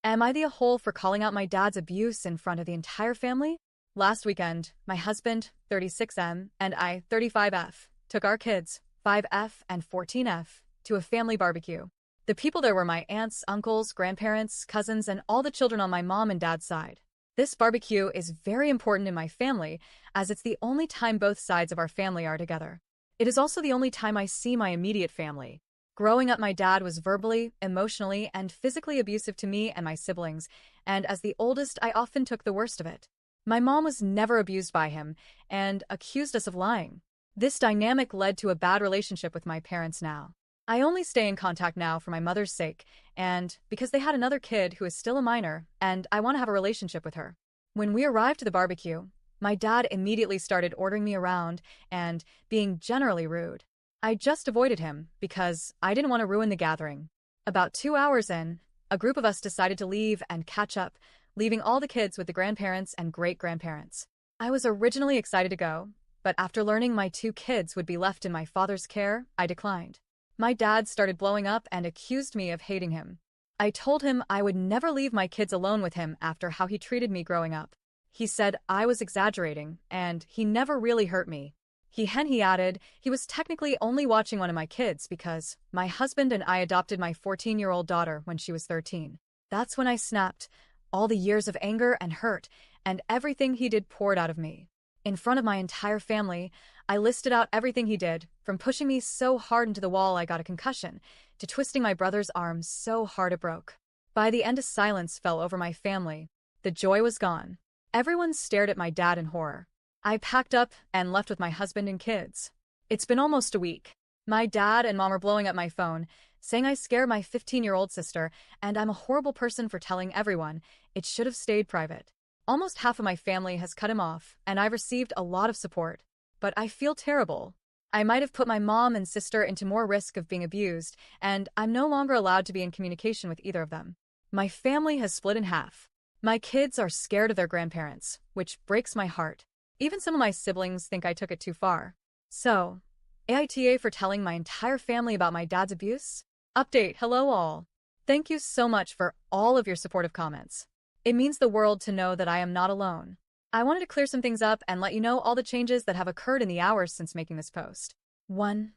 Am I the a-hole for calling out my dad's abuse in front of the entire family? Last weekend, my husband, 36M, and I, 35F, took our kids, 5F and 14F, to a family barbecue. The people there were my aunts, uncles, grandparents, cousins, and all the children on my mom and dad's side. This barbecue is very important in my family, as it's the only time both sides of our family are together. It is also the only time I see my immediate family. Growing up, my dad was verbally, emotionally, and physically abusive to me and my siblings, and as the oldest, I often took the worst of it. My mom was never abused by him, and accused us of lying. This dynamic led to a bad relationship with my parents now. I only stay in contact now for my mother's sake, and because they had another kid who is still a minor, and I want to have a relationship with her. When we arrived to the barbecue, my dad immediately started ordering me around and being generally rude. I just avoided him because I didn't want to ruin the gathering. About 2 hours in, a group of us decided to leave and catch up, leaving all the kids with the grandparents and great-grandparents. I was originally excited to go, but after learning my 2 kids would be left in my father's care, I declined. My dad started blowing up and accused me of hating him. I told him I would never leave my kids alone with him after how he treated me growing up. He said I was exaggerating, and he never really hurt me. He added, he was technically only watching one of my kids because my husband and I adopted my 14-year-old daughter when she was 13. That's when I snapped. All the years of anger and hurt, and everything he did poured out of me. In front of my entire family, I listed out everything he did, from pushing me so hard into the wall I got a concussion, to twisting my brother's arm so hard it broke. By the end, a silence fell over my family. The joy was gone. Everyone stared at my dad in horror. I packed up and left with my husband and kids. It's been almost a week. My dad and mom are blowing up my phone, saying I scare my 15-year-old sister, and I'm a horrible person for telling everyone. It should have stayed private. Almost half of my family has cut him off, and I've received a lot of support. But I feel terrible. I might have put my mom and sister into more risk of being abused, and I'm no longer allowed to be in communication with either of them. My family has split in half. My kids are scared of their grandparents, which breaks my heart. Even some of my siblings think I took it too far. So, AITA for telling my entire family about my dad's abuse? Update, hello all. Thank you so much for all of your supportive comments. It means the world to know that I am not alone. I wanted to clear some things up and let you know all the changes that have occurred in the hours since making this post. 1.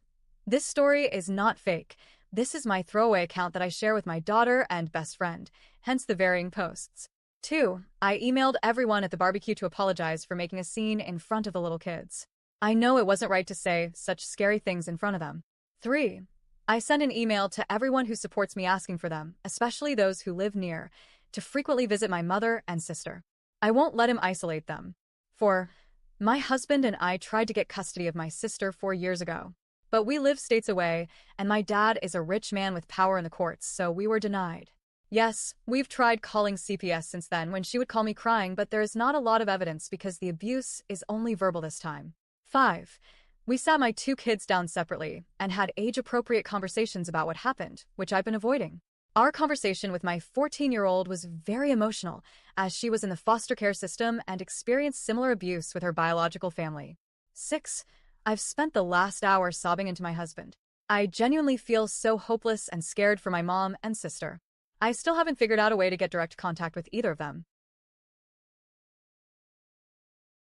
This story is not fake. This is my throwaway account that I share with my daughter and best friend, hence the varying posts. 2. I emailed everyone at the barbecue to apologize for making a scene in front of the little kids. I know it wasn't right to say such scary things in front of them. 3. I sent an email to everyone who supports me asking for them, especially those who live near, to frequently visit my mother and sister. I won't let him isolate them. 4. My husband and I tried to get custody of my sister 4 years ago. But we live states away, and my dad is a rich man with power in the courts, so we were denied. Yes, we've tried calling CPS since then when she would call me crying, but there is not a lot of evidence because the abuse is only verbal this time. 5. We sat my 2 kids down separately and had age-appropriate conversations about what happened, which I've been avoiding. Our conversation with my 14-year-old was very emotional, as she was in the foster care system and experienced similar abuse with her biological family. 6. I've spent the last hour sobbing into my husband. I genuinely feel so hopeless and scared for my mom and sister. I still haven't figured out a way to get direct contact with either of them.